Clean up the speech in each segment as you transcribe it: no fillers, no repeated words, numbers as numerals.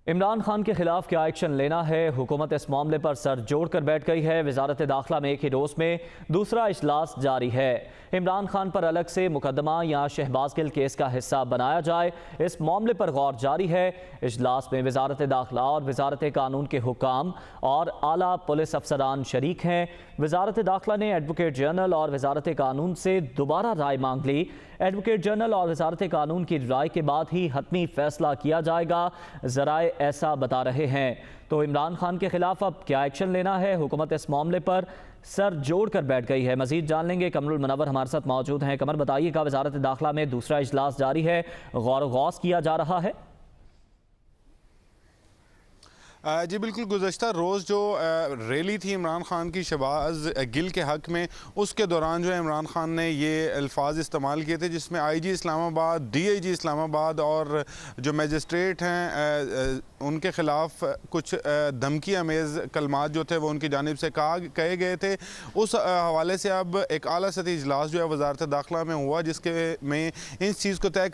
عمران خان کے خلاف کیا ایکشن لینا ہے؟ حکومت اس معاملے پر سر جوڑ کر بیٹھ گئی ہے۔ وزارت داخلہ میں ایک ہی روز میں دوسرا اجلاس جاری ہے۔ عمران خان پر الگ سے مقدمہ یا شہباز گل کیس کا حصہ بنایا جائے، اس معاملے پر غور جاری ہے۔ اجلاس میں وزارت داخلہ اور وزارت قانون کے حکام اور اعلیٰ پولیس افسران شریک ہیں۔ وزارت داخلہ نے ایڈوکیٹ جنرل اور وزارت قانون سے دوبارہ رائے مانگ لی۔ ایڈوکیٹ جنرل اور وزارت قانون کی رائے کے بعد ہی حتمی فیصلہ کیا جائے گا، ذرائع ایسا بتا رہے ہیں۔ تو عمران خان کے خلاف اب کیا ایکشن لینا ہے؟ حکومت اس معاملے پر سر جوڑ کر بیٹھ گئی ہے۔ مزید جان لیں گے، قمر المنور ہمارے ساتھ موجود ہیں۔ قمر، بتائیے گا، وزارت داخلہ میں دوسرا اجلاس جاری ہے، غور و غوص کیا جا رہا ہے؟ جی بالکل، گزشتہ روز جو ریلی تھی عمران خان کی شہباز گل کے حق میں، اس کے دوران جو ہے عمران خان نے یہ الفاظ استعمال کیے تھے، جس میں آئی جی اسلام آباد، ڈی آئی جی اسلام آباد اور جو میجسٹریٹ ہیں ان کے خلاف کچھ دھمکی امیز کلمات جو تھے وہ ان کی جانب سے کہے گئے تھے۔ اس حوالے سے اب ایک اعلیٰ سطحی اجلاس جو ہے وزارت داخلہ میں ہوا، جس کے میں اس چیز کو طے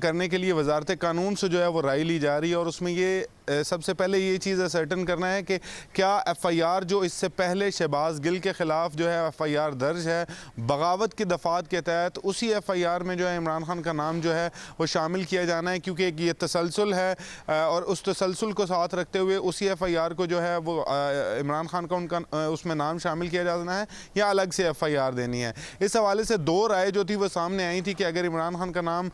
کرنے کے لیے وزارت قانون سے جو ہے وہ رائے لی جا رہی ہے، اور اس میں یہ سب سے پہلے یہ چیز اسرٹن کرنا ہے کہ کیا ایف آئی آر جو اس سے پہلے شہباز گل کے خلاف جو ہے ایف آئی آر درج ہے بغاوت کی دفعات کے تحت، اسی ایف آئی آر میں جو ہے عمران خان کا نام جو ہے وہ شامل کیا جانا ہے، کیونکہ یہ تسلسل ہے اور اس تسلسل کو ساتھ رکھتے ہوئے اسی ایف آئی آر کو جو ہے وہ عمران خان کا اس میں نام شامل کیا جانا ہے یا الگ سے ایف آئی آر دینی ہے۔ اس حوالے سے دو رائے جو تھی وہ سامنے آئی تھی کہ اگر عمران خان کا نام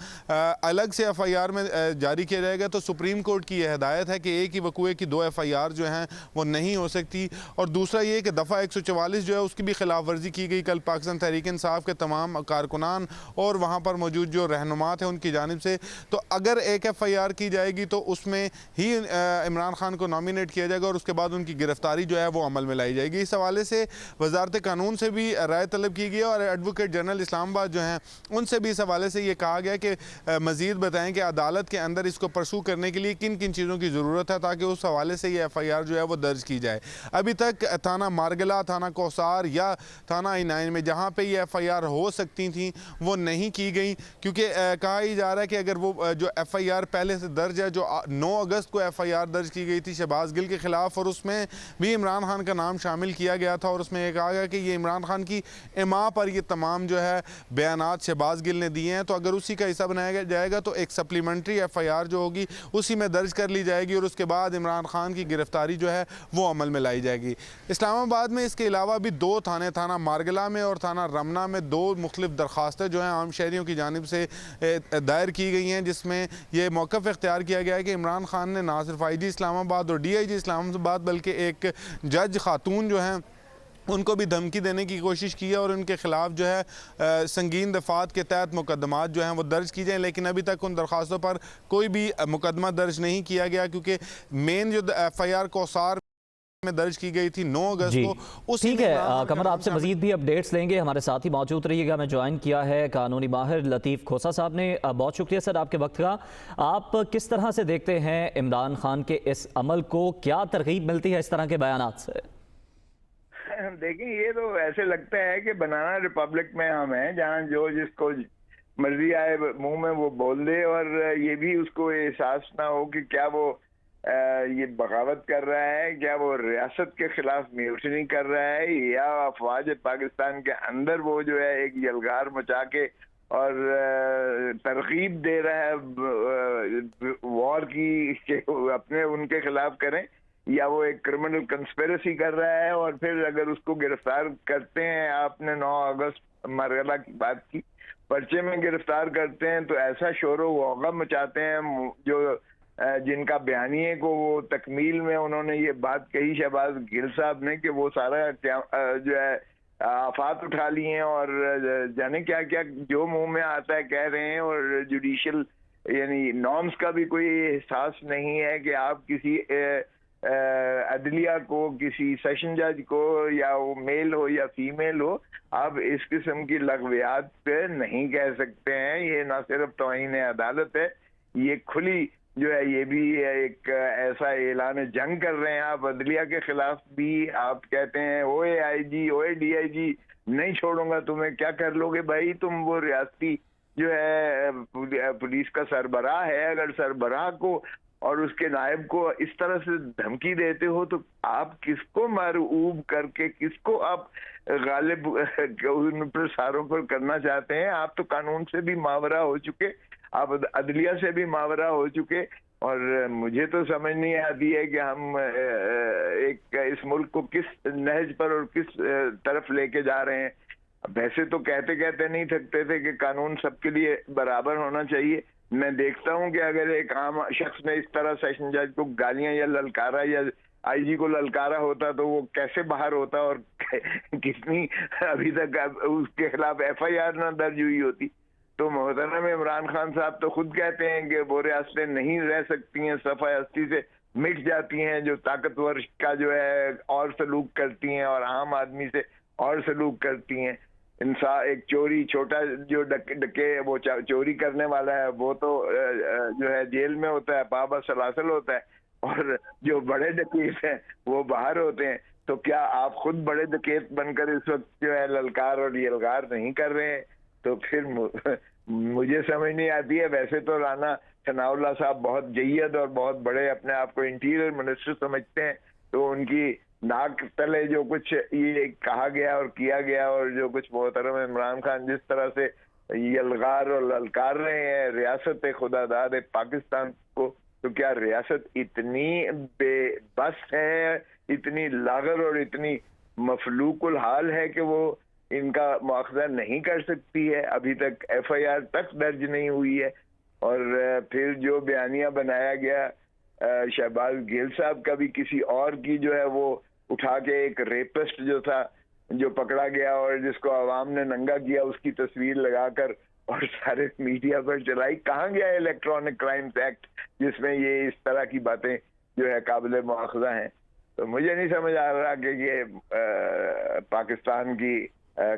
الگ سے ایف آئی آر میں جاری کیا جائے گا تو سپریم کورٹ کی یہ ہدایت ہے کہ ایک ہی وقوعے کی دو ایف آئی آر جو ہیں وہ نہیں ہو سکتی، اور دوسرا یہ کہ دفعہ 144 جو ہے اس کی بھی خلاف ورزی کی گئی کل پاکستان تحریک انصاف کے تمام کارکنان اور وہاں پر موجود جو رہنمات ہیں ان کی جانب سے۔ تو اگر ایک ایف آئی آر کی جائے گی تو اس میں ہی عمران خان کو نامینیٹ کیا جائے گا اور اس کے بعد ان کی گرفتاری جو ہے وہ عمل میں لائی جائے گی۔ اس حوالے سے وزارت قانون سے بھی رائے طلب کی گئی اور ایڈوکیٹ جنرل اسلام آباد جو ہیں ان سے بھی اس حوالے سے یہ کہا گیا کہ مزید بتائیں کہ عدالت کے اندر اس کو پرسو کرنے کے لیے کن کن چیزوں کی ضرورت ہے تاکہ اس حوالے سے یہ ایف آئی آر جو ہے وہ درج کی جائے۔ ابھی تک تھانہ مارگلہ، تھانہ کوثار یا تھانہ I9 میں جہاں پہ یہ ایف آئی آر ہو سکتی تھیں وہ نہیں کی گئی، کیونکہ کہا ہی جا رہا ہے کہ اگر وہ جو ایف آئی آر پہلے سے درج ہے، جو 9 اگست کو ایف آئی آر درج کی گئی تھی شہباز گل کے خلاف، اور اس میں بھی عمران خان کا نام شامل کیا گیا تھا، اور اس میں یہ کہا گیا کہ یہ عمران خان کی اماں پر یہ تمام جو ہے بیانات شہباز گل نے دیے ہیں، تو اگر اسی کا حصہ بنایا جائے گا تو ایک سپلیمنٹری ایف آئی آر جو ہوگی اسی میں درج کر لی جائے گی اور اس کے بعد عمران خان کی گرفتاری جو ہے وہ عمل میں لائی جائے گی۔ اسلام آباد میں اس کے علاوہ بھی دو تھانہ مارگلہ میں اور تھانہ رمنہ میں دو مختلف درخواستیں جو ہیں عام شہریوں کی جانب سے دائر کی گئی ہیں، جس میں یہ موقف اختیار کیا گیا ہے کہ عمران خان نے نہ صرف آئی جی اسلام آباد اور ڈی آئی جی اسلام آباد بلکہ ایک جج خاتون جو ہیں ان کو بھی دھمکی دینے کی کوشش کی ہے اور ان کے خلاف جو ہے سنگین دفعات کے تحت مقدمات جو ہیں وہ درج کی جائیں، لیکن ابھی تک ان درخواستوں پر کوئی بھی مقدمہ درج نہیں کیا گیا، کیونکہ مین جو ایف آئی آر کوثار میں درج کی گئی تھی 9 اگست کو، ٹھیک ہے قمر، آپ سے مزید بھی اپڈیٹس لیں گے، ہمارے ساتھ ہی موجود رہیے گا۔ میں جوائن کیا ہے قانونی ماہر لطیف کھوسا صاحب نے، بہت شکریہ سر آپ کے وقت کا۔ آپ کس طرح سے دیکھتے ہیں عمران خان کے اس عمل کو؟ کیا ترغیب ملتی ہے اس طرح کے بیانات سے؟ دیکھیں، یہ تو ایسے لگتا ہے کہ بنانا ریپبلک میں ہم ہیں جہاں جو جس کو مرضی آئے منہ میں وہ بول دے، اور یہ بھی اس کو احساس نہ ہو کہ کیا وہ یہ بغاوت کر رہا ہے، کیا وہ ریاست کے خلاف میوٹنی کر رہا ہے، یا افواج پاکستان کے اندر وہ جو ہے ایک یلغار مچا کے اور ترغیب دے رہا ہے وار کی کہ اپنے ان کے خلاف کریں، یا وہ ایک کرمنل کنسپیرسی کر رہا ہے۔ اور پھر اگر اس کو گرفتار کرتے ہیں، آپ نے 9 اگست مرغلہ کی بات کی، پرچے میں گرفتار کرتے ہیں تو ایسا شور و غوغا مچاتے ہیں جو جن کا بیانیے کو وہ تکمیل میں انہوں نے یہ بات کہی شہباز گل صاحب نے کہ وہ سارا جو ہے آفات اٹھا لی ہیں اور جانے کیا کیا جو منہ میں آتا ہے کہہ رہے ہیں، اور جوڈیشل یعنی نارمز کا بھی کوئی احساس نہیں ہے کہ آپ کسی عدلیہ کو، کسی سیشن جج کو، یا وہ میل ہو یا فیمیل ہو، آپ اس قسم کی لغویات پہ نہیں کہہ سکتے ہیں۔ یہ نہ صرف توہین عدالت ہے، یہ کھلی جو ہے یہ بھی ایک ایسا اعلان جنگ کر رہے ہیں آپ عدلیہ کے خلاف بھی۔ آپ کہتے ہیں اوے آئی جی، اوے ڈی آئی جی، نہیں چھوڑوں گا تمہیں، کیا کر لو گے بھائی؟ تم وہ ریاستی جو ہے پولیس کا سربراہ ہے، اگر سربراہ کو اور اس کے نائب کو اس طرح سے دھمکی دیتے ہو تو آپ کس کو مرعوب کر کے کس کو آپ غالب ان پر ساروں پر کرنا چاہتے ہیں؟ آپ تو قانون سے بھی ماورا ہو چکے، آپ عدلیہ سے بھی ماورا ہو چکے، اور مجھے تو سمجھ نہیں آتی ہے کہ ہم ایک اس ملک کو کس نہج پر اور کس طرف لے کے جا رہے ہیں۔ ویسے تو کہتے کہتے نہیں تھکتے تھے کہ قانون سب کے لیے برابر ہونا چاہیے۔ میں دیکھتا ہوں کہ اگر ایک عام شخص نے اس طرح سیشن جج کو گالیاں یا للکارا یا آئی جی کو للکارا ہوتا تو وہ کیسے باہر ہوتا اور کتنی ابھی تک اس کے خلاف ایف آئی آر نہ درج ہوئی ہوتی۔ تو محترم عمران خان صاحب تو خود کہتے ہیں کہ وہ ریاستیں نہیں رہ سکتی ہیں، صفحہ ہستی سے مٹ جاتی ہیں، جو طاقتور کا جو ہے اور سلوک کرتی ہیں اور عام آدمی سے اور سلوک کرتی ہیں۔ انسان ایک چوری چھوٹا جو ڈکے وہ چوری کرنے والا ہے وہ تو جو ہے جیل میں ہوتا ہے، پابا سلاسل ہوتا ہے، اور جو بڑے ڈکیت ہیں وہ باہر ہوتے ہیں۔ تو کیا آپ خود بڑے ڈکیت بن کر اس وقت جو ہے للکار اور یلغار نہیں کر رہے ہیں؟ تو پھر مجھے سمجھ نہیں آتی ہے۔ ویسے تو رانا ثناء اللہ صاحب بہت جید اور بہت بڑے اپنے آپ کو انٹیریئر منسٹر سمجھتے ہیں، تو ان کی ناک تلے جو کچھ یہ کہا گیا اور کیا گیا اور جو کچھ محترم عمران خان جس طرح سے یلغار اور للکار رہے ہیں ریاست خدا داد پاکستان کو، تو کیا ریاست اتنی بے بس ہے، اتنی لاغر اور اتنی مفلوق الحال ہے کہ وہ ان کا مواخذہ نہیں کر سکتی ہے؟ ابھی تک ایف آئی آر تک درج نہیں ہوئی ہے۔ اور پھر جو بیانیہ بنایا گیا شہباز گل صاحب کا بھی کسی اور کی جو ہے وہ اٹھا کے ایک ریپسٹ جو تھا جو پکڑا گیا اور جس کو عوام نے ننگا کیا اس کی تصویر لگا کر اور سارے میڈیا پر چلائی، کہاں گیا الیکٹرانک کرائمز ایکٹ جس میں یہ اس طرح کی باتیں جو ہے قابل مواخذہ ہیں؟ تو مجھے نہیں سمجھ آ رہا کہ یہ پاکستان کی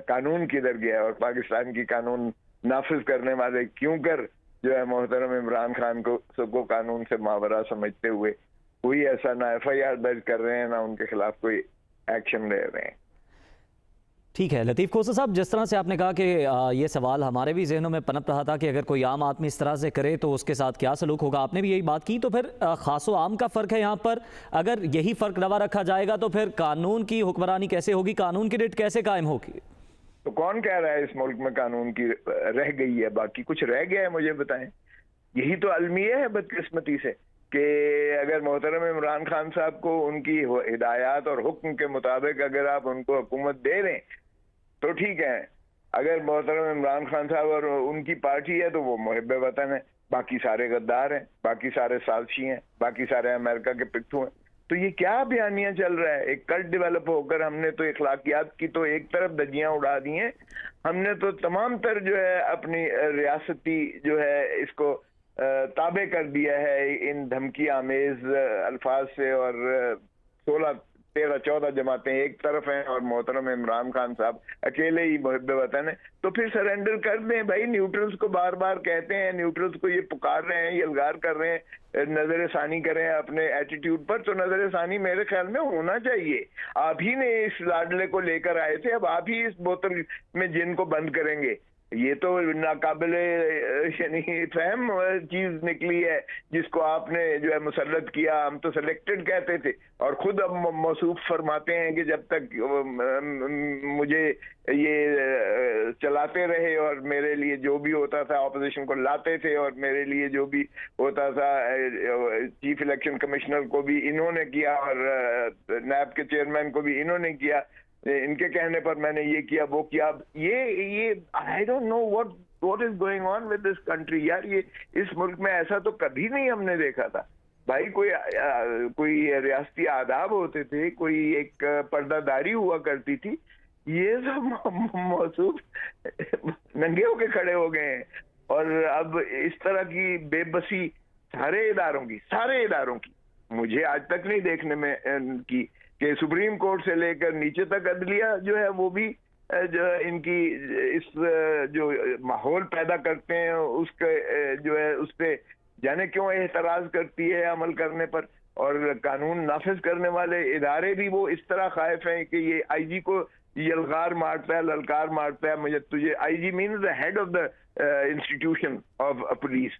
قانون کدھر گیا اور پاکستان کی قانون نافذ کرنے والے کیوں کر جو ہے محترم عمران خان کو قانون سے ماورا سمجھتے ہوئے کوئی ایسا نہ ایف آئی آر درج کر رہے ہیں نہ ان کے خلاف کوئی ایکشن لے رہے ہیں۔ ٹھیک ہے لطیف کوسہ صاحب، جس طرح سے آپ نے کہا کہ یہ سوال ہمارے بھی ذہنوں میں پنپ رہا تھا کہ اگر کوئی عام آدمی اس طرح سے کرے تو اس کے ساتھ کیا سلوک ہوگا، آپ نے بھی یہی بات کی، تو پھر خاص و عام کا فرق ہے یہاں پر۔ اگر یہی فرق روا رکھا جائے گا تو پھر قانون کی حکمرانی کیسے ہوگی، قانون کی ریٹ کیسے قائم ہوگی؟ تو کون کہہ رہا ہے اس ملک میں قانون کی رہ گئی ہے؟ باقی کچھ رہ گیا ہے مجھے بتائیں۔ یہی تو المیہ ہے بدقسمتی سے کہ اگر محترم عمران خان صاحب کو ان کی ہدایات اور حکم کے مطابق اگر آپ ان کو حکومت دے دیں تو ٹھیک ہے، اگر محترم عمران خان صاحب اور ان کی پارٹی ہے تو وہ محب وطن ہے، باقی سارے غدار ہیں، باقی سارے سازشی ہیں، باقی سارے امریکہ کے پٹھو ہیں۔ تو یہ کیا بیانیہ چل رہا ہے؟ ایک کلٹ ڈیولپ ہو کر ہم نے تو اخلاقیات کی تو ایک طرف دھجیاں اڑا دی ہیں، ہم نے تو تمام تر جو ہے اپنی ریاستی جو ہے اس کو تابع کر دیا ہے ان دھمکی آمیز الفاظ سے، اور 16 13 14 جماعتیں ایک طرف ہیں اور محترم عمران خان صاحب اکیلے ہی محب وطن ہیں۔ تو پھر سرنڈر کر دیں بھائی، نیوٹرلز کو بار بار کہتے ہیں، نیوٹرلز کو یہ پکار رہے ہیں، یہ الغار کر رہے ہیں، نظر ثانی کریں اپنے ایٹیٹیوڈ پر، تو نظر ثانی میرے خیال میں ہونا چاہیے۔ آپ ہی نے اس لاڈلے کو لے کر آئے تھے، اب آپ ہی اس بوتل میں جن کو بند کریں گے۔ یہ تو ناقابل یعنی فہم چیز نکلی ہے جس کو آپ نے جو ہے مسلط کیا۔ ہم تو سلیکٹڈ کہتے تھے اور خود اب موصوف فرماتے ہیں کہ جب تک مجھے یہ چلاتے رہے اور میرے لیے جو بھی ہوتا تھا اپوزیشن کو لاتے تھے، اور میرے لیے جو بھی ہوتا تھا چیف الیکشن کمشنر کو بھی انہوں نے کیا اور نیب کے چیئرمین کو بھی انہوں نے کیا، ان کے کہنے پر میں نے یہ کیا وہ کیا۔ یہ I don't know what is going on with this country یار، یہ اس ملک میں ایسا تو کبھی نہیں ہم نے دیکھا تھا بھائی۔ کوئی ریاستی آداب ہوتے تھے، کوئی ایک پردہ داری ہوا کرتی تھی، یہ سب موصوف ننگے ہو کے کھڑے ہو گئے ہیں۔ اور اب اس طرح کی بے بسی سارے اداروں کی مجھے آج تک نہیں دیکھنے میں کی کہ سپریم کورٹ سے لے کر نیچے تک عدلیہ جو ہے وہ بھی جو ان کی اس جو ماحول پیدا کرتے ہیں اس کے جو ہے اس پہ جانے کیوں اعتراض کرتی ہے عمل کرنے پر، اور قانون نافذ کرنے والے ادارے بھی وہ اس طرح خائف ہیں کہ یہ آئی جی کو یلغار مارتا ہے، للکار مارتا ہے۔ مجھے تجھے I G means the head of the institution of police,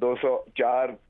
204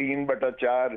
3/4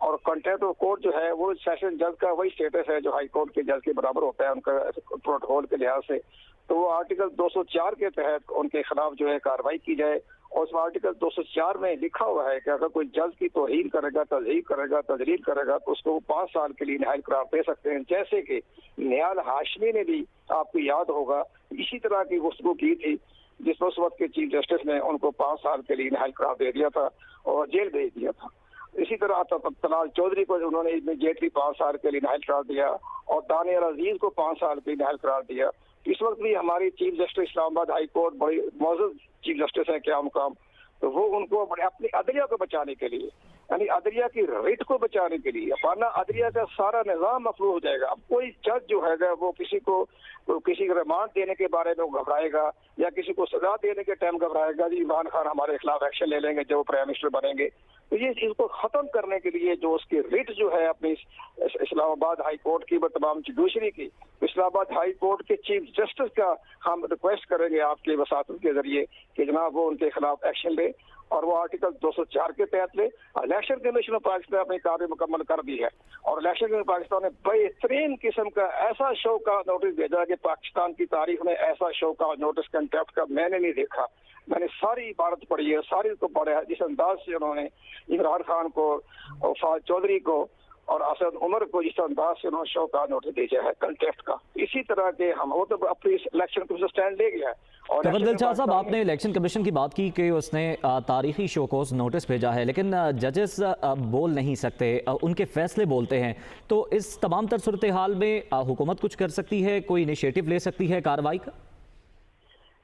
اور کنٹیمپٹ آف کورٹ جو ہے وہ سیشن جج کا وہی اسٹیٹس ہے جو ہائی کورٹ کے جج کے برابر ہوتا ہے ان کا پروٹوکول کے لحاظ سے. تو وہ آرٹیکل 204 کے تحت ان کے خلاف جو ہے کارروائی کی جائے. اور اس میں آرٹیکل 204 میں لکھا ہوا ہے کہ اگر کوئی جج کی توہین کرے گا، تضحیق کرے گا، تجلیل کرے گا تو اس کو وہ 5 سال کے لیے نہایل قرار دے سکتے ہیں. جیسے کہ نیال ہاشمی نے بھی آپ کو یاد ہوگا اسی طرح کی گفتگو کی تھی جس میں اس وقت کے چیف جسٹس نے ان کو 5 سال کے لیے نہایل قرار دے دیا تھا اور جیل بھیج دیا تھا. اسی طرح طلال چودھری کو انہوں نے امیڈیٹلی 5 سال کے لیے نہایل قرار دیا اور دانیال عزیز کو 5 سال کے لیے نہایل قرار دیا. اس وقت بھی ہماری چیف جسٹس اسلام آباد ہائی کورٹ بڑی معزز چیف جسٹس ہیں کیا مقام، تو وہ ان کو اپنی عدلیہ کو بچانے کے لیے، یعنی عدلیہ کی ریٹ کو بچانے کے لیے، ورنہ عدلیہ کا سارا نظام مفلوج ہو جائے گا. اب کوئی جج جو ہے گا وہ کسی کو ریمانڈ دینے کے بارے میں گھبرائے گا یا کسی کو سزا دینے کے ٹائم گھبرائے گا جی عمران خان ہمارے خلاف ایکشن لے لیں گے جب وہ پرائم منسٹر بنیں گے. تو یہ اس کو ختم کرنے کے لیے جو اس کی ریٹ جو ہے اپنی اسلام آباد ہائی کورٹ کی تمام جوڈیشری کی، اسلام آباد ہائی کورٹ کے چیف جسٹس کا ہم ریکویسٹ کریں گے آپ کے وساطت کے ذریعے کہ جناب وہ ان کے خلاف ایکشن لے اور وہ آرٹیکل 204 کے تحت لے. الیکشن کمیشن آف پاکستان نے اپنی کارروائی مکمل کر دی ہے اور الیکشن کمیشن پاکستان نے بہترین قسم کا ایسا شو کا نوٹس بھیجا کہ پاکستان کی تاریخ میں ایسا شو کا نوٹس کنٹیمپٹ کا میں نے نہیں دیکھا. میں نے ساری عبارت پڑھی ہے، ساری کو پڑھا ہے جس انداز سے انہوں نے عمران خان کو اور فہد چودھری کو اور اسد عمر کو جس انداز سے انہوں نے شو کا نوٹس بھیجا ہے کنٹیمپٹ کا. اسی طرح کے ہم وہ تو اپنی الیکشن کمیشن اسٹینڈ لے گیا ہے. تفضل شاہ صاحب، آپ نے الیکشن کمیشن کی بات کی کہ اس نے تاریخی شوکوز نوٹس بھیجا ہے، لیکن ججز بول نہیں سکتے، ان کے فیصلے بولتے ہیں. تو اس تمام تر صورتحال میں حکومت کچھ کر سکتی ہے، کوئی انیشیٹو لے سکتی ہے کارروائی کا؟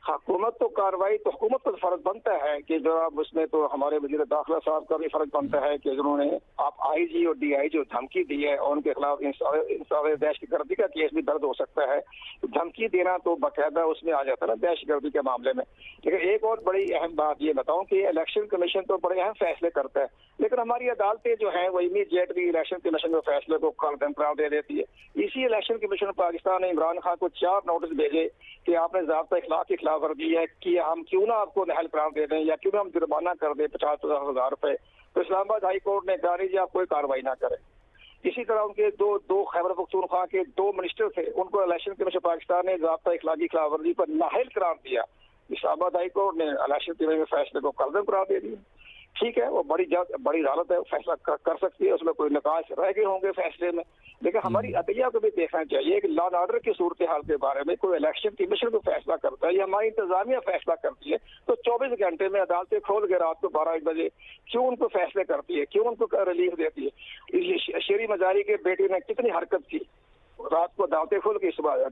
حکومت تو کارروائی تو حکومت کا فرض بنتا ہے کہ جناب اس میں تو ہمارے وزیر داخلہ صاحب کا بھی فرض بنتا ہے کہ جنہوں نے آپ آئی جی اور ڈی آئی جی دھمکی دی ہے اور ان کے خلاف انصاف دہشت گردی کا کیس بھی درد ہو سکتا ہے. دھمکی دینا تو باقاعدہ اس میں آ جاتا ہے نا دہشت گردی کے معاملے میں. لیکن ایک اور بڑی اہم بات یہ بتاؤں کہ الیکشن کمیشن تو بڑے اہم فیصلے کرتا ہے، لیکن ہماری عدالتیں جو ہیں وہ امیڈیٹلی الیکشن کمیشن کے فیصلے کو قرار دے دیتی ہے. اسی الیکشن کمیشن پاکستان نے عمران خان کو 4 نوٹس بھیجے کہ آپ نے ضابطہ اخلاق کی خلاف ورزی ہے کہ ہم کیوں نہ آپ کو نہایل قرار دے دیں یا کیوں نہ ہم جرمانہ کر دیں 50,000 روپے. تو اسلام آباد ہائی کورٹ نے کہا نہیں جی آپ کوئی کارروائی نہ کریں. اسی طرح ان کے دو خیبر پختونخوا کے 2 منسٹر تھے، ان کو الیکشن کمیشن پاکستان نے ضابطہ اخلاقی خلاف ورزی پر نااہل قرار دیا. اسلام آباد ہائی کورٹ نے الیکشن کمیشن کے فیصلے کو قلدم قرار دے دیا. ٹھیک ہے، وہ بڑی عدالت ہے، فیصلہ کر سکتی ہے، اس میں کوئی نقاش رہ گئے ہوں گے فیصلے میں. لیکن ہماری عدلیہ کو بھی دیکھنا چاہیے کہ لا اینڈ آرڈر کی صورتحال کے بارے میں کوئی الیکشن کمیشن کو فیصلہ کرتا ہے یا ہماری انتظامیہ فیصلہ کرتی ہے تو 24 گھنٹے میں عدالتیں کھول کے رات کو 12 بجے کیوں ان کو فیصلے کرتی ہے، کیوں ان کو ریلیف دیتی ہے. شیری مزاری کے بیٹے نے کتنی حرکت کی، رات کو عدالتیں کھول کے صبح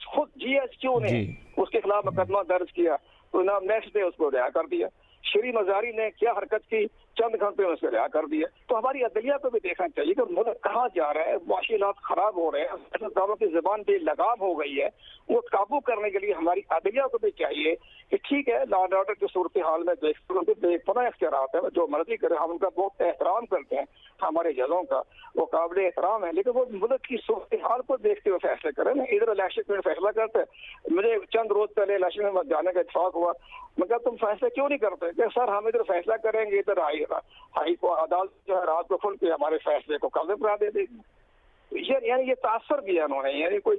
خود جی ایس کیو نے اس کے خلاف مقدمہ درج کیا تو نیکسٹ ڈے اس کو رہا کر دیا. شیری مزاری نے کیا حرکت کی، چند گھنٹے میں اس کو رہا کر دیا. تو ہماری عدلیہ کو بھی دیکھنا چاہیے کہ ملک کہاں جا رہا ہے، معاشی حالات خراب ہو رہے ہیں، سیاستدانوں کی زبان بے لگام ہو گئی ہے. وہ قابو کرنے کے لیے ہماری عدلیہ کو بھی چاہیے کہ ٹھیک ہے لا اینڈ آرڈر کی صورتحال میں بے پناہ اختیارات ہیں، جو مرضی کرے، ہم ان کا بہت احترام کرتے ہیں، ہمارے ججوں کا وہ قابل احترام ہے، لیکن وہ ملک کی صورتحال کو دیکھتے ہوئے فیصلے کریں نا. ادھر الیکشن میں فیصلہ کرتے ہیں، مجھے چند روز پہلے الیکشن میں جانے کا اتفاق ہوا، مگر تم فیصلہ کیوں نہیں کرتے کہ سر ہم ادھر فیصلہ کریں گے، ادھر ہائی کو عدالت جو ہے رات کو کھل کے ہمارے فیصلے کو قلم کرا دے گی. یعنی یہ تاثر دیا انہوں نے، یعنی کوئی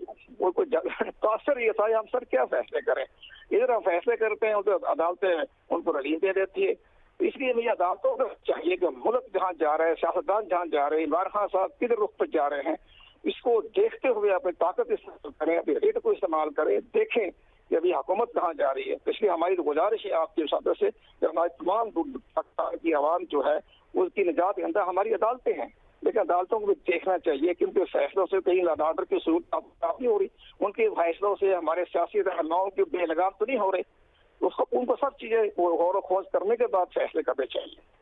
تاثر یہ تھا ہم سر کیا فیصلے کریں، ادھر ہم فیصلے کرتے ہیں ادھر عدالتیں ان کو ریلیف دے دیتی ہے. اس لیے مجھے عدالتوں کو چاہیے کہ ملک جہاں جا رہا ہے، سیاستدان جہاں جا رہے ہیں، عمران خان صاحب کدھر رخ پہ جا رہے ہیں، اس کو دیکھتے ہوئے اپنی طاقت استعمال کریں، اپنی ریٹ کو استعمال کریں، دیکھیں کہ ابھی حکومت کہاں جا رہی ہے. اس لیے ہماری گزارش ہے آپ کے ساتھ سے کہ ہماری تمام پاکستان کی عوام جو ہے اس کی نجات دہندہ ہماری عدالتیں ہیں، لیکن عدالتوں کو بھی دیکھنا چاہیے کہ ان کے فیصلوں سے کہیں لا اینڈ آرڈر کی صورت نہیں ہو رہی، ان کے فیصلوں سے ہمارے سیاسی رہنماؤں کے بے لگام تو نہیں ہو رہے. ان کو سب چیزیں غور و خوض کرنے کے بعد فیصلے کرنے چاہیے.